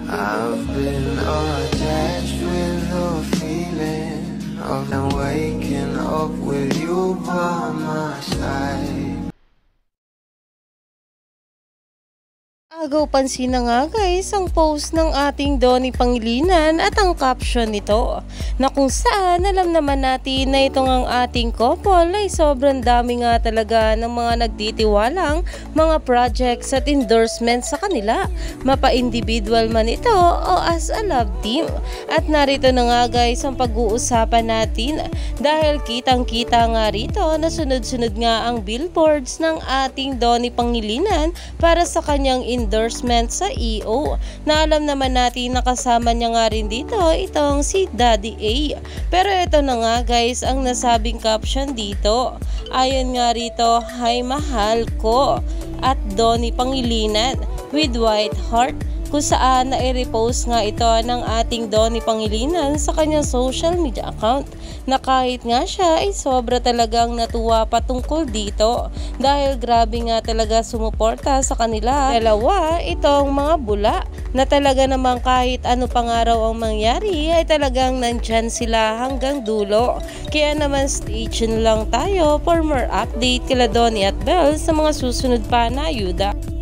I've been attached with the feeling of waking up with you by my side. Agaw pansin na nga guys ang post ng ating Donnie Pangilinan at ang caption nito na kung saan alam naman natin na itong ang ating couple ay sobrang dami nga talaga ng mga nagtitiwalang mga projects at endorsements sa kanila, mapa-individual man ito o as a love team. At narito na nga guys ang pag-uusapan natin dahil kitang-kita nga rito na sunod-sunod nga ang billboards ng ating Donnie Pangilinan para sa kanyang endorsement sa EO, na alam naman natin na kasama niya nga rin dito itong si Daddy A. Pero ito na nga guys ang nasabing caption dito. Ayon nga rito, "Hi mahal ko" at Donnie Pangilinan with white heart, kung saan na-repost nga ito ng ating Donnie Pangilinan sa kanyang social media account na kahit nga siya ay sobra talagang natuwa patungkol dito dahil grabe nga talaga sumuporta sa kanila dalawa itong mga bula na talaga namang kahit ano pang araw ang mangyari ay talagang nandyan sila hanggang dulo. Kaya naman stay tuned lang tayo for more update kila Donnie at Belle sa mga susunod pa na ayuda.